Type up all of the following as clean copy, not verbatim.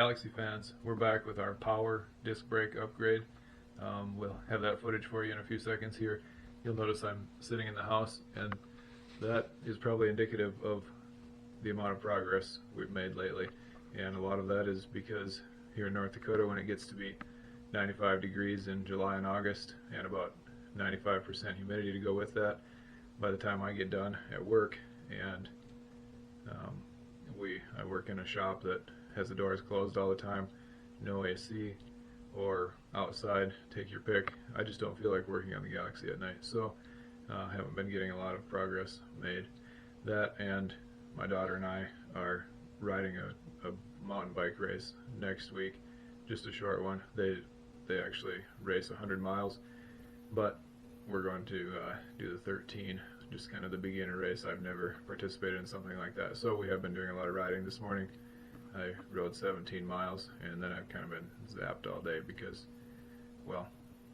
Galaxie fans, we're back with our power disc brake upgrade. We'll have that footage for you in a few seconds here. You'll notice I'm sitting in the house, and that is probably indicative of the amount of progress we've made lately. And a lot of that is because here in North Dakota, when it gets to be 95 degrees in July and August and about 95% humidity to go with that, by the time I get done at work, and I work in a shop that has the doors closed all the time, no AC, or outside, take your pick. I just don't feel like working on the Galaxie at night, so I haven't been getting a lot of progress made. That, and my daughter and I are riding a mountain bike race next week, just a short one. They actually race 100 miles, but we're going to do the 13, just kind of the beginner race. I've never participated in something like that, so we have been doing a lot of riding. This morning I rode 17 miles, and then I've kind of been zapped all day because, well,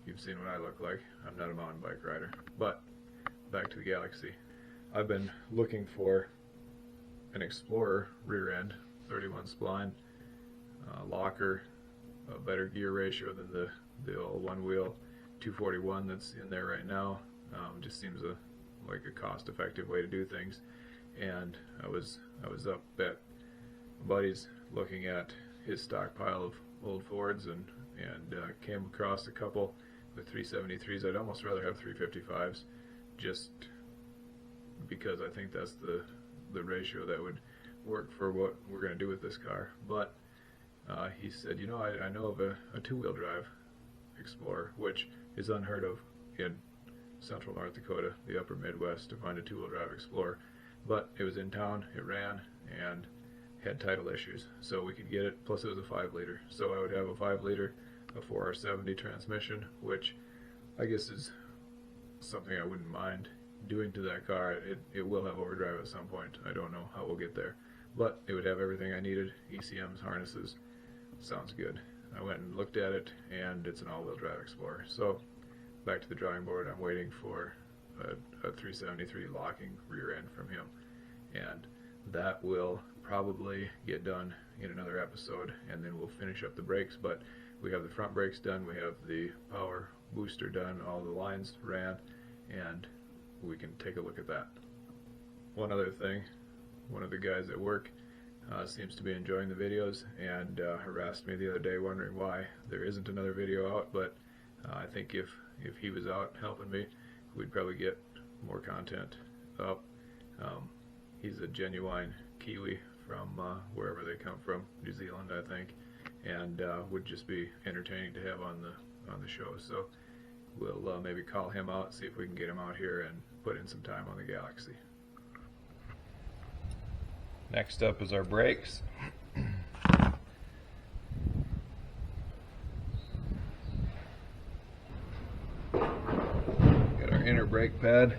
you've seen what I look like. I'm not a mountain bike rider. But back to the Galaxie. I've been looking for an Explorer rear end, 31 spline, locker, a better gear ratio than the old one wheel 241 that's in there right now. Just seems like a cost-effective way to do things. And I was up at my buddy's looking at his stockpile of old Fords and came across a couple with 373s. I'd almost rather have 355s, just because I think that's the ratio that would work for what we're going to do with this car. But he said, you know, I know of a two-wheel drive Explorer, which is unheard of in central North Dakota, the upper Midwest, to find a two-wheel drive Explorer. But it was in town, it ran, and had title issues, so we could get it. Plus it was a 5-liter, so I would have a 5-liter, a 4R70 transmission, which I guess is something I wouldn't mind doing to that car. It will have overdrive at some point. I don't know how we'll get there, but it would have everything I needed. ECMs, harnesses. Sounds good. I went and looked at it, and it's an all-wheel drive Explorer. So back to the drawing board. I'm waiting for a 373 locking rear end from him, and that will probably get done in another episode, and then we'll finish up the brakes. But we have the front brakes done, we have the power booster done, all the lines ran, and we can take a look at that. One other thing, one of the guys at work seems to be enjoying the videos, and harassed me the other day wondering why there isn't another video out. But I think if he was out helping me, we'd probably get more content up. He's a genuine Kiwi from wherever they come from, New Zealand, I think, and would just be entertaining to have on the show. So we'll maybe call him out, see if we can get him out here and put in some time on the Galaxie. Next up is our brakes. Got our inner brake pad,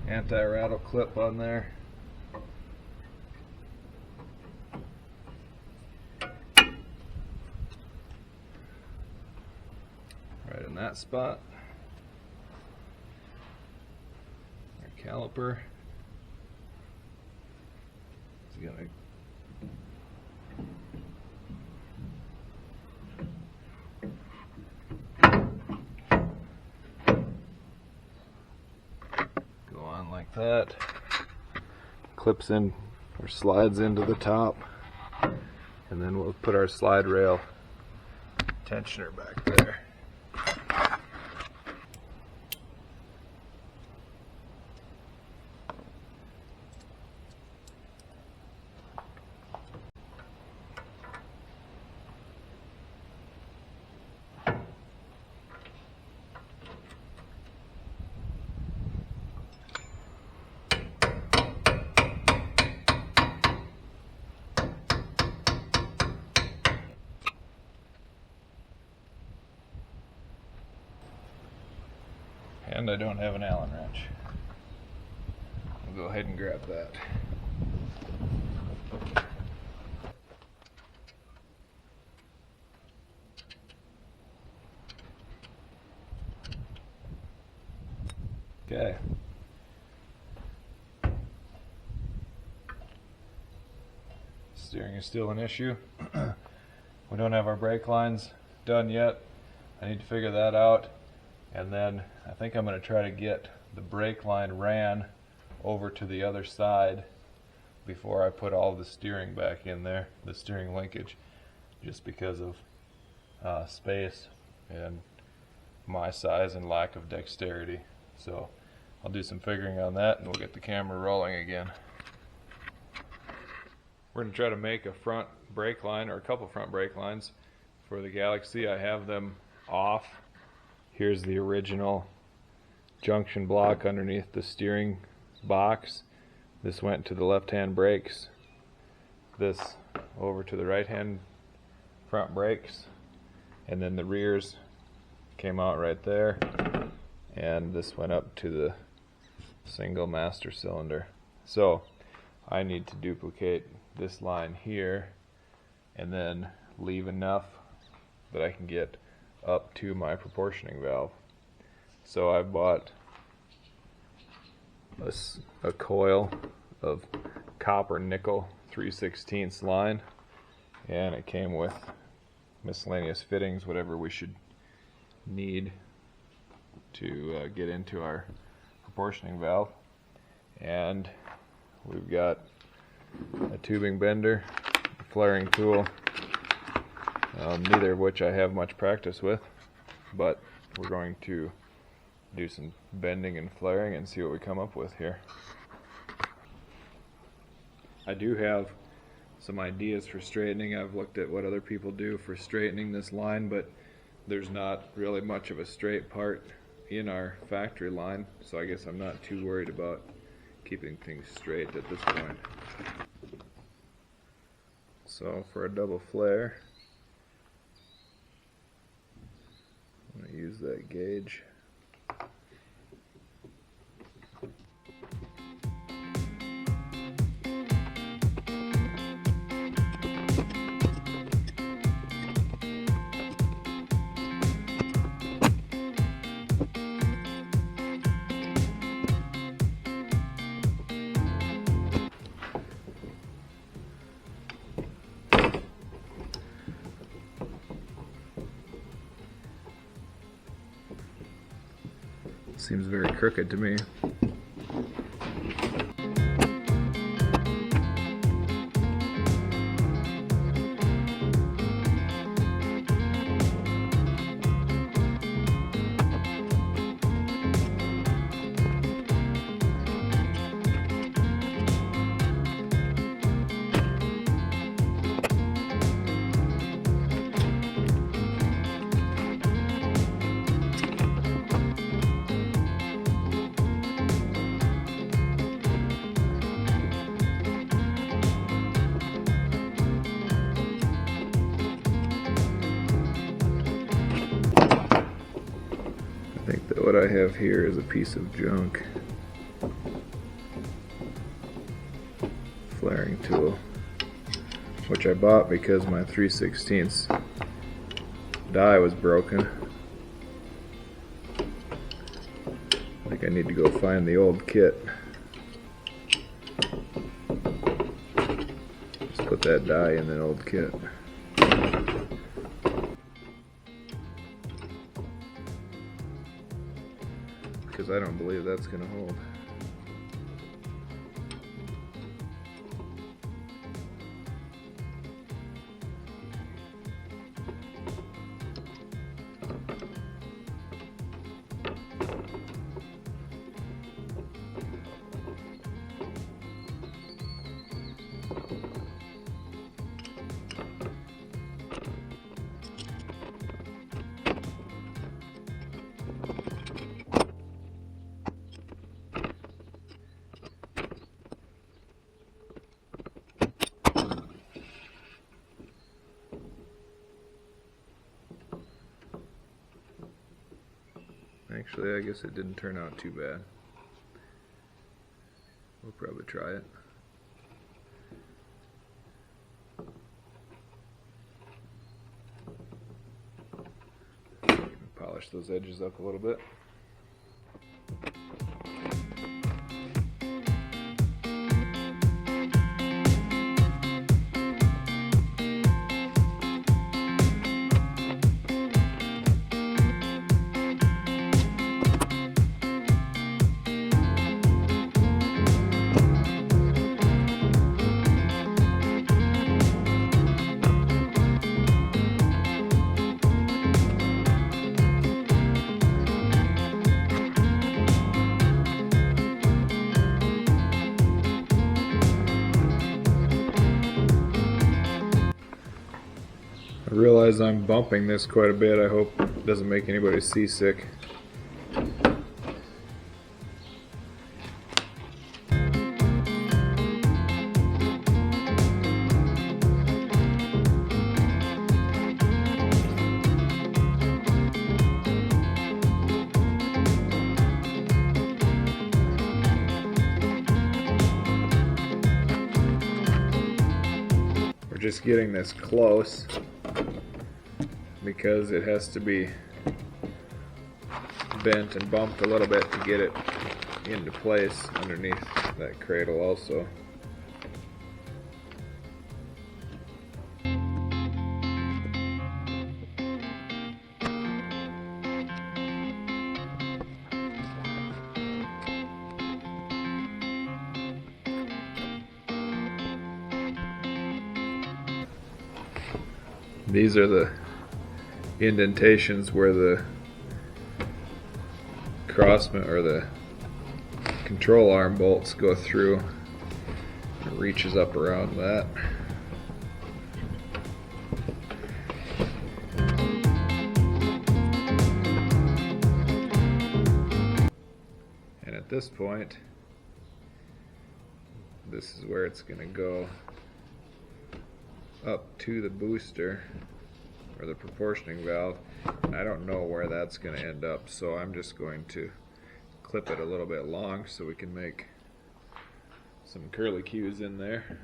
anti-rattle clip on there. Right in that spot. Our caliper. It's gonna go on like that. Clips in or slides into the top, and then we'll put our slide rail tensioner back there. And I don't have an Allen wrench. I'll go ahead and grab that. Okay. Steering is still an issue. don't have our brake lines done yet. I need to figure that out, and then I think I'm going to try to get the brake line ran over to the other side before I put all the steering back in there, the steering linkage, just because of space and my size and lack of dexterity. So I'll do some figuring on that and we'll get the camera rolling again. We're going to try to make a front brake line, or a couple front brake lines for the Galaxie. I have them off. Here's the original junction block underneath the steering box. This went to the left-hand brakes, this over to the right-hand front brakes, and then the rears came out right there, and this went up to the single master cylinder. So I need to duplicate this line here and then leave enough that I can get up to my valve. So I bought a coil of copper nickel 3/16 line, and it came with miscellaneous fittings, whatever we should need to get into our proportioning valve. And we've got a tubing bender, a flaring tool, neither of which I have much practice with, but we're going to do some bending and flaring and see what we come up with here. I do have some ideas for straightening. I've looked at what other people do for straightening this line, but there's not really much of a straight part in our factory line, so I guess I'm not too worried about keeping things straight at this point. So for a double flare, I'm going to use that gauge. Seems very crooked to me. I think that what I have here is a piece of junk. Flaring tool, which I bought because my 3/16 die was broken. I think I need to go find the old kit. Just put that die in that old kit. Because I don't believe that's going to hold. Actually, I guess it didn't turn out too bad. We'll probably try it. Polish those edges up a little bit. realize I'm bumping this quite a bit. I hope it doesn't make anybody seasick. Just getting this close because it has to be bent and bumped a little bit to get it into place underneath that cradle also. These are the indentations where the crossment or the control arm bolts go through. It reaches up around that. And at this point, this is where it's going to go up to the booster or the proportioning valve. I don't know where that's going to end up, so I'm just going to clip it a little bit long so we can make some curlicues in there,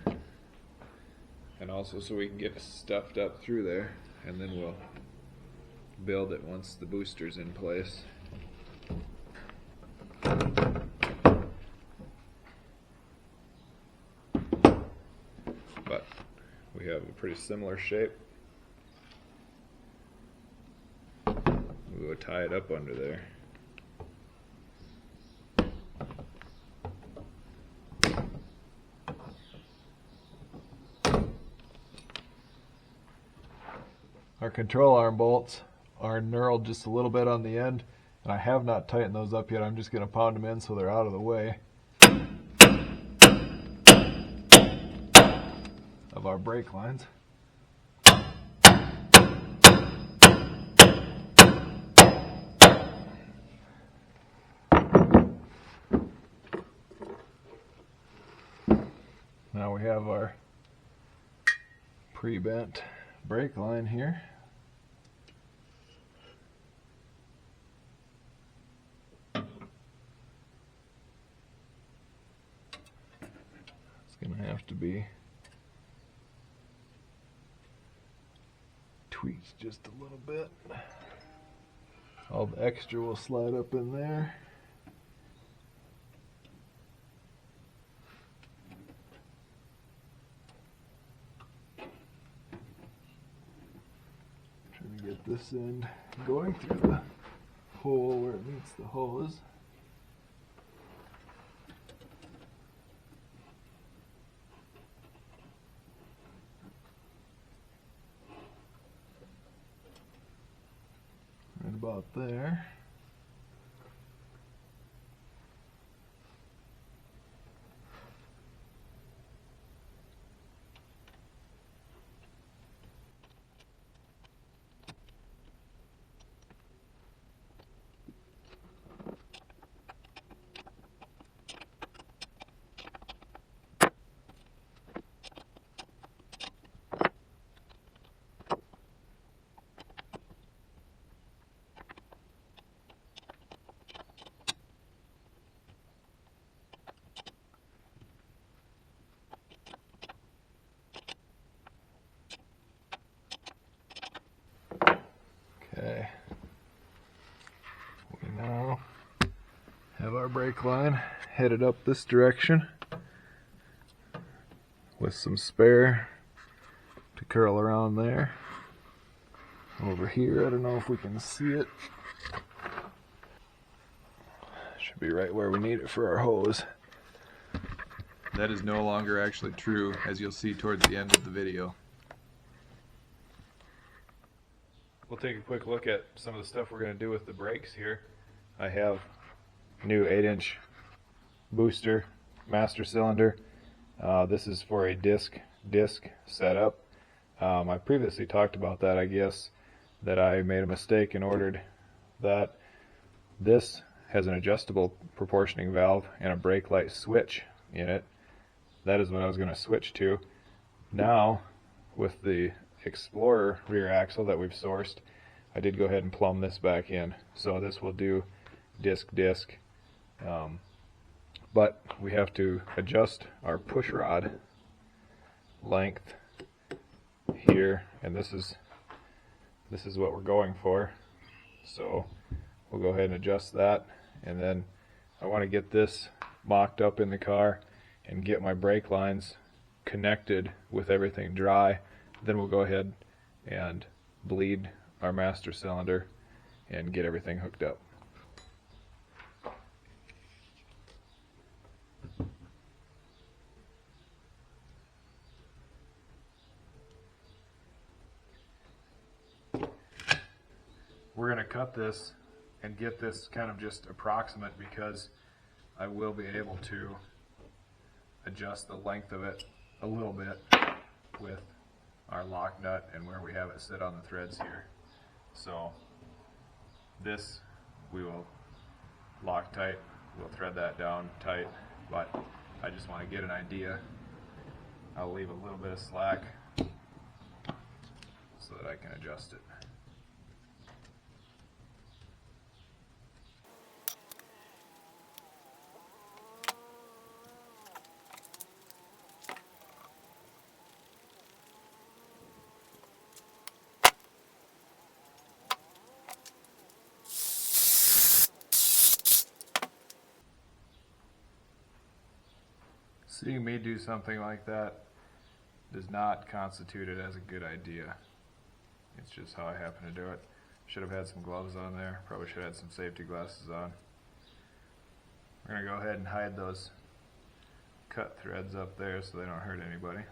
and also so we can get it stuffed up through there, and then we'll build it once the booster's in place. But we have a pretty similar shape. We will tie it up under there. Our control arm bolts are knurled just a little bit on the end, and I have not tightened those up yet. I'm just going to pound them in so they're out of the way of our brake lines. Now we have our pre-bent brake line here. It's going to have to be tweaked just a little bit. All the extra will slide up in there. Trying to get this end going through the hole where it meets the hose. Right about there. Okay, we now have our brake line headed up this direction with some spare to curl around there. Over here, I don't know if we can see it. Should be right where we need it for our hose. That is no longer actually true, as you'll see towards the end of the video. We'll take a quick look at some of the stuff we're going to do with the brakes here. I have new 8-inch booster master cylinder. This is for a disc setup. I previously talked about that, I guess, that I made a mistake and ordered that. This has an adjustable proportioning valve and a brake light switch in it. That is what I was going to switch to. Now, with the Explorer rear axle that we've sourced, I did go ahead and plumb this back in. So this will do disc, but we have to adjust our push rod length here, and this is what we're going for. So we'll go ahead and adjust that, and then I want to get this mocked up in the car and get my brake lines connected with everything dry. Then we'll go ahead and bleed our master cylinder and get everything hooked up. We're going to cut this and get this kind of just approximate, because I will be able to adjust the length of it a little bit with our lock nut and where we have it sit on the threads here. So this we will lock tight, we'll thread that down tight, but I just want to get an idea. I'll leave a little bit of slack so that I can adjust it. Seeing me do something like that does not constitute it as a good idea. It's just how I happen to do it. Should have had some gloves on there. Probably should have had some safety glasses on. We're going to go ahead and hide those cut threads up there so they don't hurt anybody.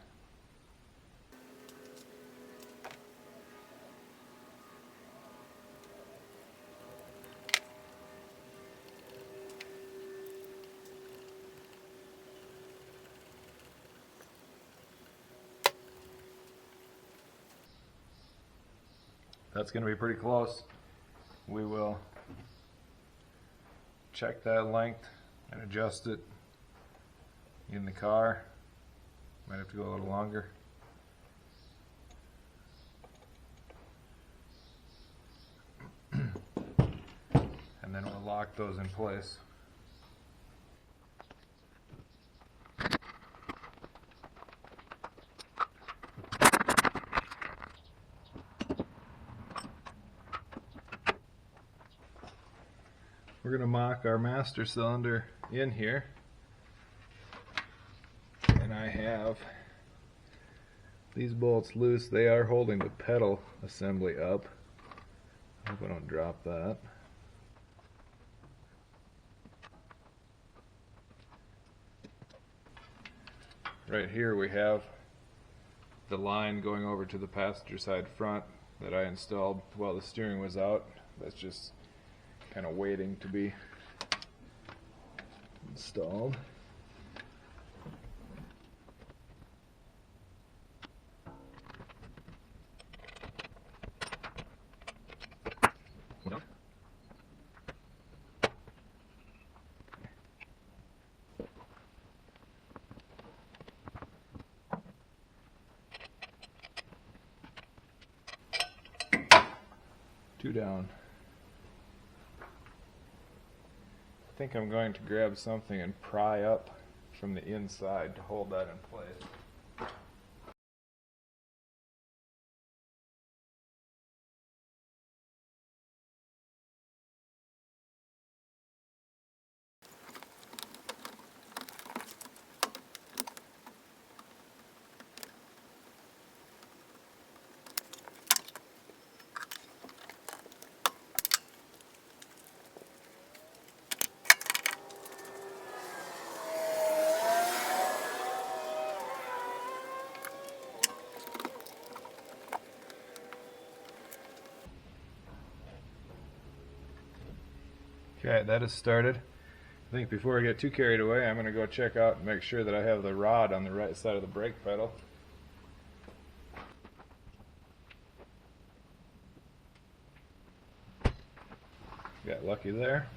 That's going to be pretty close. We will check that length and adjust it in the car. Might have to go a little longer. And then we'll lock those in place. We're going to mock our master cylinder in here, and I have these bolts loose. They are holding the pedal assembly up. I hope I don't drop that. Right here we have the line going over to the passenger side front that I installed while the steering was out. That's just kind of waiting to be installed. Two down. I think I'm going to grab something and pry up from the inside to hold that in place. Okay, that is started. I think before I get too carried away, I'm going to go check out and make sure that I have the rod on the right side of the brake pedal. Got lucky there.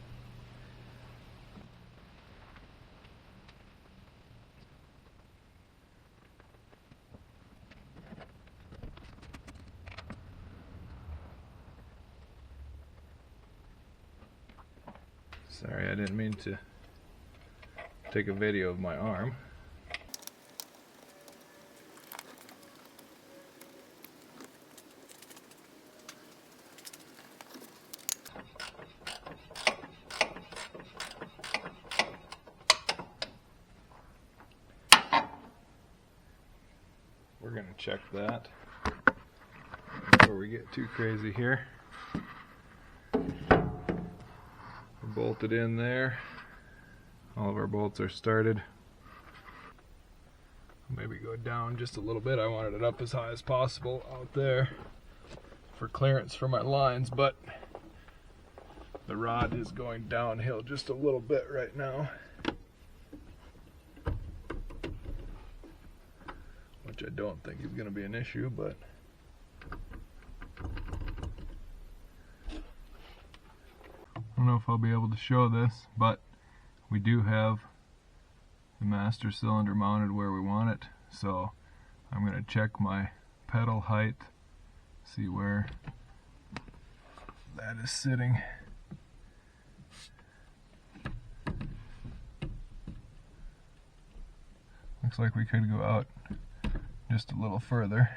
Sorry, I didn't mean to take a video of my arm. We're going to check that before we get too crazy here. We're bolted in there. All of our bolts are started. Maybe go down just a little bit. I wanted it up as high as possible out there for clearance for my lines, but the rod is going downhill just a little bit right now, which I don't think is going to be an issue, but I don't know if I'll be able to show this, but we do have the master cylinder mounted where we want it, so I'm going to check my pedal height, see where that is sitting. Looks like we could go out just a little further.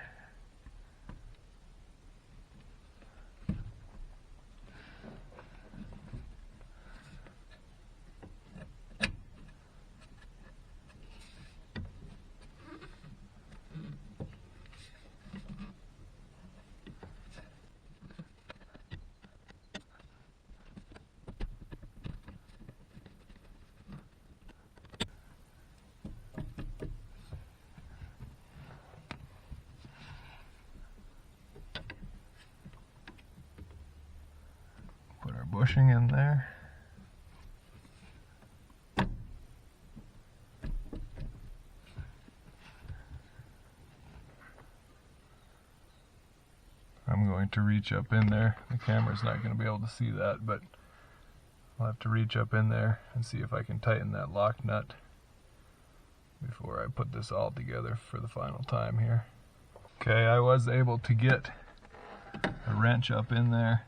Put our bushing in there. I'm going to reach up in there. The camera's not going to be able to see that, but I'll have to reach up in there and see if I can tighten that lock nut before I put this all together for the final time here. Okay, I was able to get a wrench up in there.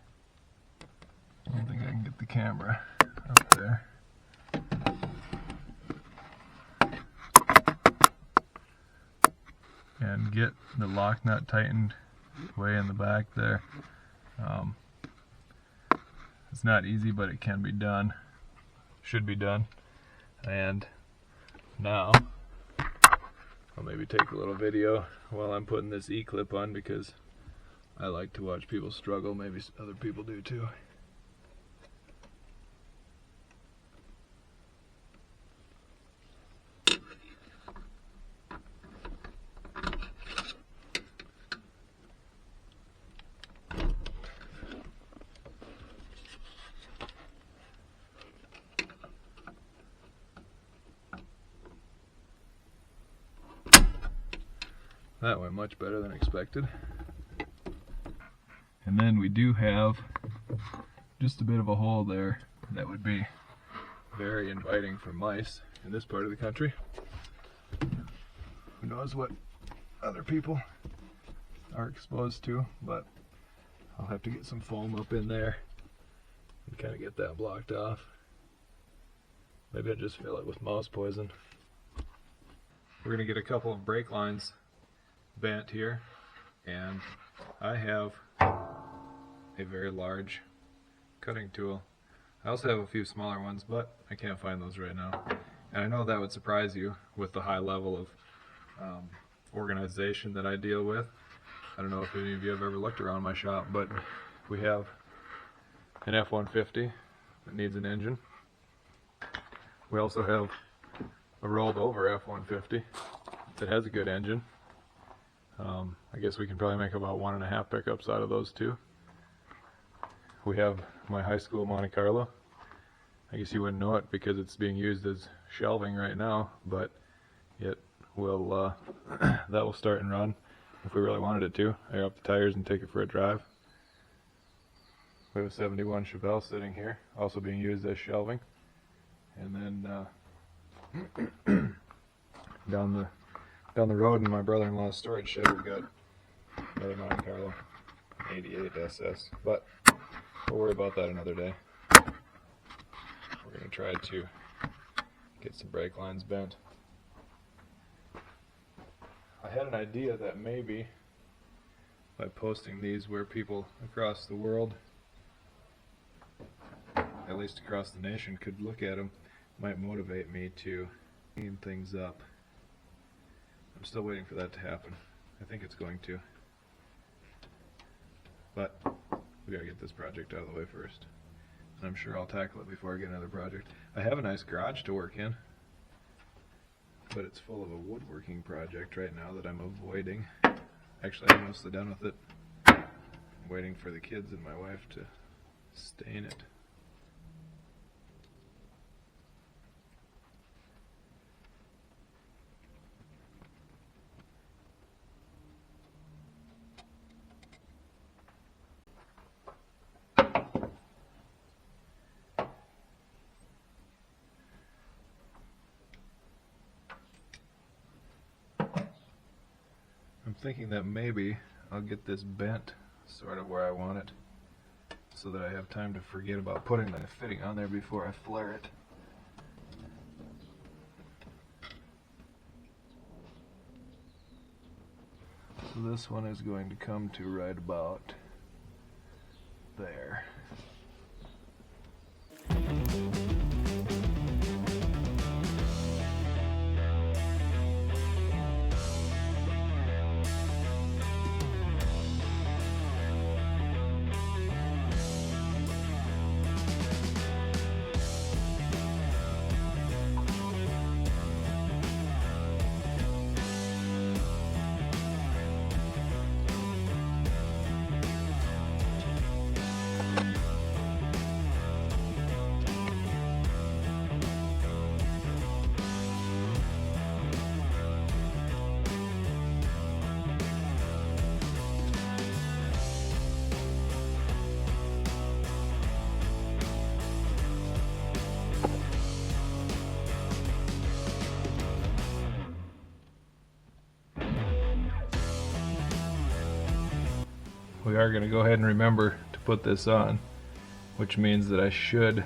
I don't think I can get the camera up there. And get the lock nut tightened way in the back there. It's not easy, but it can be done. Should be done. And now I'll maybe take a little video while I'm putting this E-clip on, because I like to watch people struggle. Maybe other people do too. That went much better than expected. And then we do have just a bit of a hole there that would be very inviting for mice in this part of the country. Who knows what other people are exposed to, but I'll have to get some foam up in there and kind of get that blocked off. Maybe I'll just fill it with mouse poison. We're going to get a couple of brake lines bent here, and I have a very large cutting tool. I also have a few smaller ones, but I can't find those right now. And I know that would surprise you with the high level of organization that I deal with. I don't know if any of you have ever looked around my shop, but we have an F-150 that needs an engine. We also have a rolled over F-150 that has a good engine. I guess we can probably make about 1.5 pickups out of those two. We have my high school Monte Carlo. I guess you wouldn't know it because it's being used as shelving right now, but it will that will start and run if we really wanted it to. Air up the tires and take it for a drive. We have a 71 Chevelle sitting here, also being used as shelving. And then down the road in my brother-in-law's storage shed, we've got another Monte Carlo 88 SS. But we'll worry about that another day. We're going to try to get some brake lines bent. I had an idea that maybe by posting these where people across the world, at least across the nation, could look at them, might motivate me to clean things up. I'm still waiting for that to happen. I think it's going to. But we gotta get this project out of the way first. And I'm sure I'll tackle it before I get another project. I have a nice garage to work in, but it's full of a woodworking project right now that I'm avoiding. Actually, I'm mostly done with it. I'm waiting for the kids and my wife to stain it. I'm thinking that maybe I'll get this bent sort of where I want it so that I have time to forget about putting the fitting on there before I flare it. So this one is going to come to right about there. We are going to go ahead and remember to put this on, which means that I should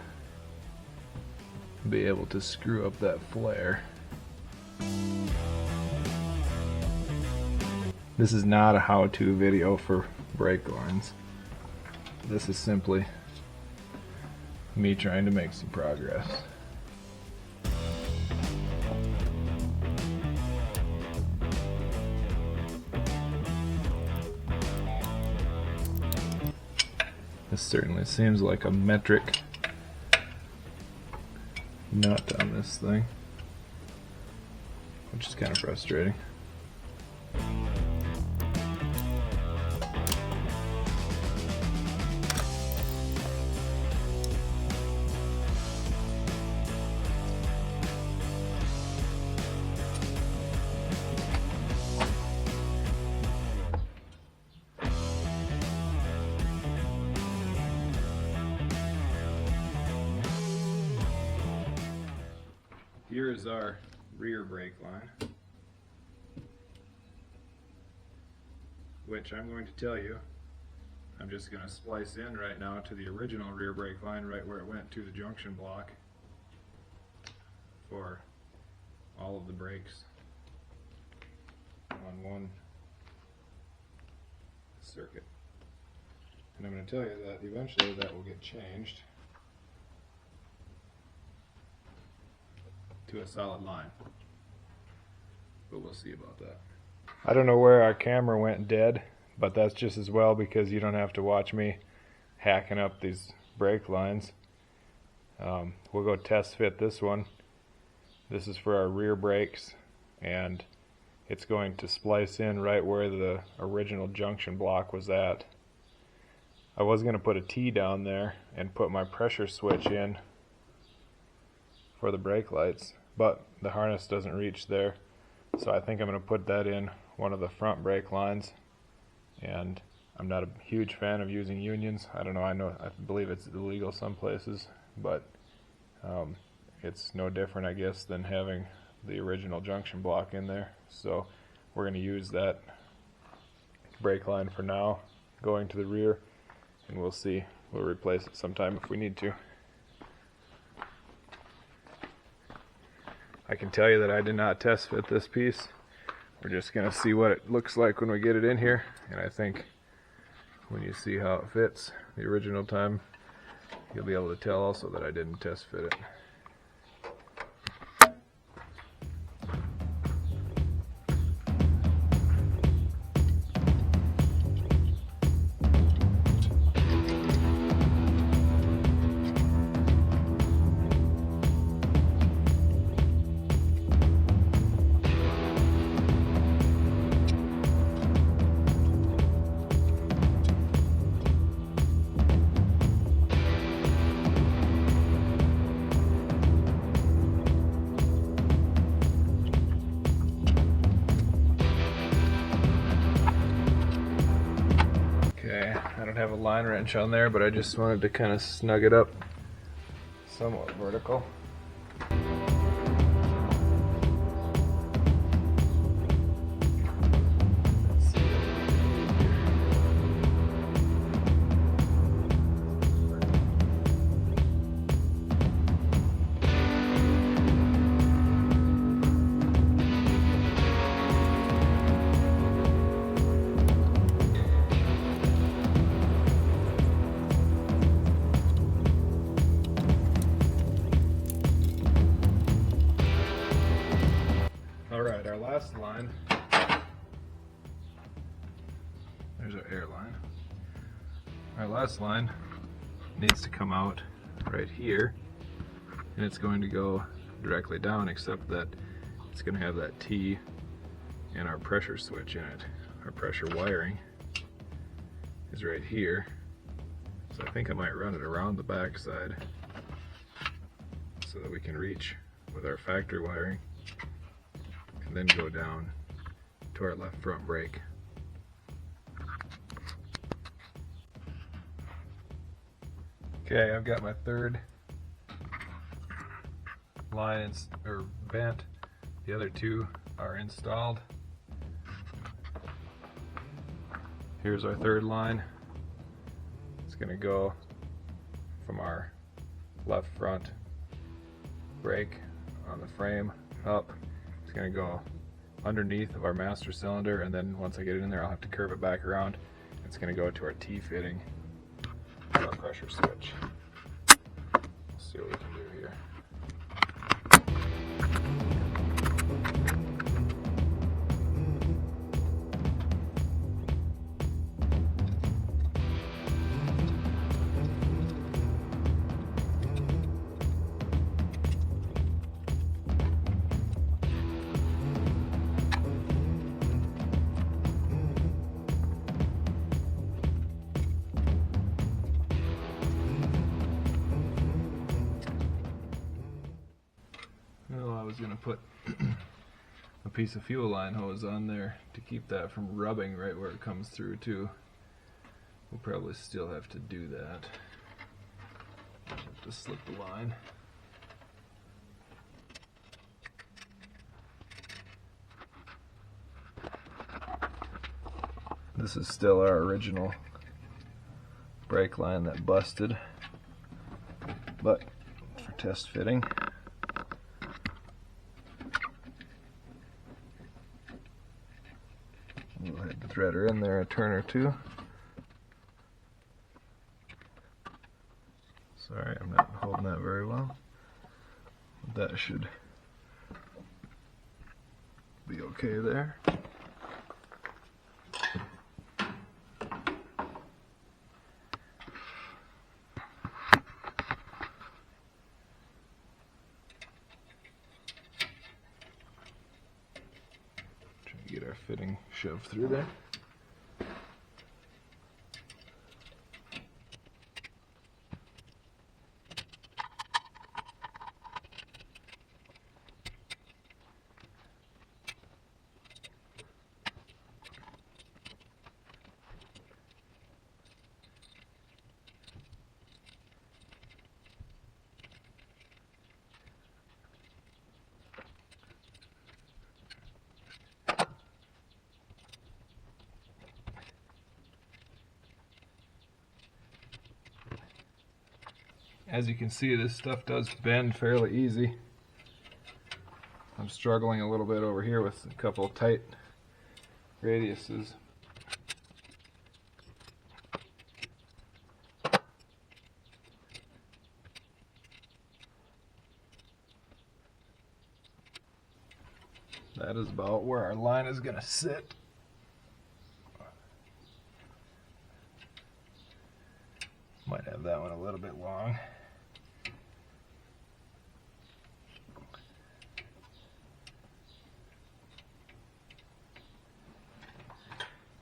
be able to screw up that flare. This is not a how-to video for brake lines. This is simply me trying to make some progress. This certainly seems like a metric nut on this thing, which is kind of frustrating. Here is our rear brake line, which I'm going to tell you, I'm just going to splice in right now to the original rear brake line right where it went to the junction block for all of the brakes on one circuit. And I'm going to tell you that eventually that will get changed to a solid line, but we'll see about that. I don't know where our camera went dead, but that's just as well because you don't have to watch me hacking up these brake lines. We'll go test fit this one. This is for our rear brakes, and it's going to splice in right where the original junction block was at. I was going to put a T down there and put my pressure switch in for the brake lights, but the harness doesn't reach there, so I think I'm going to put that in one of the front brake lines and I'm not a huge fan of using unions. I believe it's illegal some places, but it's no different, I guess, than having the original junction block in there. So we're going to use that brake line for now, going to the rear, and we'll see. We'll replace it sometime if we need to. I can tell you that I did not test fit this piece. We're just going to see what it looks like when we get it in here, and I think when you see how it fits the original time, you'll be able to tell also that I didn't test fit it. I don't have a line wrench on there, but I just wanted to kind of snug it up somewhat vertical. Alright, our last line, there's our air line. Our last line needs to come out right here, and it's going to go directly down, except that it's going to have that T and our pressure switch in it. Our pressure wiring is right here, so I think I might run it around the back side so that we can reach with our factory wiring, and then go down to our left front brake. Okay, I've got my third line bent. The other two are installed. Here's our third line. It's going to go from our left front brake on the frame up. It's going to go underneath of our master cylinder, and then once I get it in there, I'll have to curve it back around. It's going to go to our T fitting, our pressure switch. Let's see what we can do here. I was going to put a piece of fuel line hose on there to keep that from rubbing right where it comes through too. We'll probably still have to do that. Have to slip the line. This is still our original brake line that busted, but for test fitting, we'll head the threader in there a turn or two. Sorry, I'm not holding that very well. That should be okay there. Get our fitting shoved through there. as you can see, this stuff does bend fairly easy. I'm struggling a little bit over here with a couple tight radiuses. That is about where our line is going to sit. Might have that one a little bit long.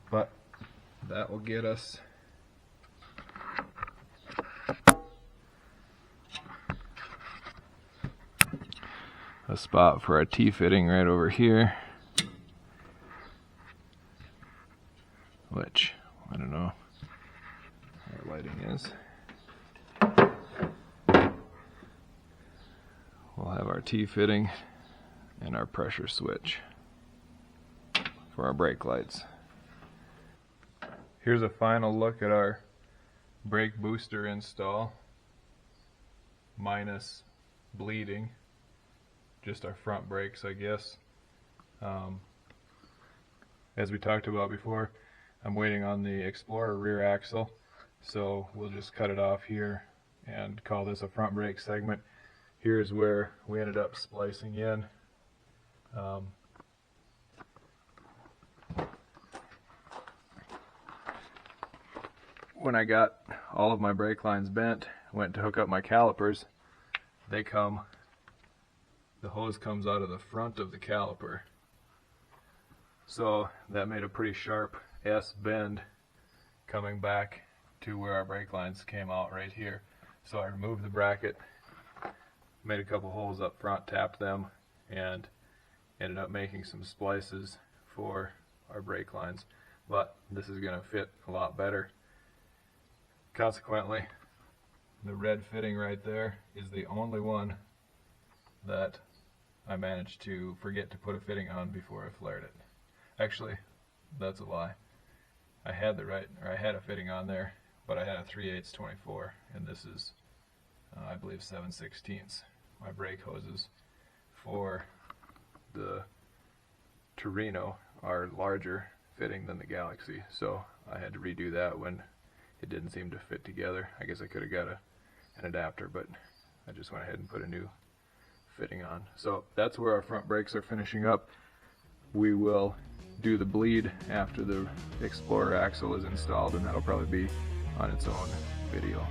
But that will get us a spot for our T-fitting right over here, which, I don't know where our lighting is. We'll have our T-fitting and our pressure switch for our brake lights. Here's a final look at our brake booster install, minus bleeding. Just our front brakes, I guess. As we talked about before, I'm waiting on the Explorer rear axle, so we'll just cut it off here and call this a front brake segment. Here's where we ended up splicing in. When I got all of my brake lines bent, went to hook up my calipers, the hose comes out of the front of the caliper. So that made a pretty sharp S bend coming back to where our brake lines came out right here. So I removed the bracket, made a couple holes up front, tapped them, and ended up making some splices for our brake lines. But this is going to fit a lot better. Consequently, the red fitting right there is the only one that I managed to forget to put a fitting on before I flared it. Actually, that's a lie. I had a fitting on there, but I had a 3/8 24, and this is, I believe, 7/16. My brake hoses for the Torino are larger fitting than the Galaxie, so I had to redo that when it didn't seem to fit together. I guess I could have got an adapter, but I just went ahead and put a new fitting on. So that's where our front brakes are finishing up. We will do the bleed after the Explorer axle is installed, and that'll probably be on its own video.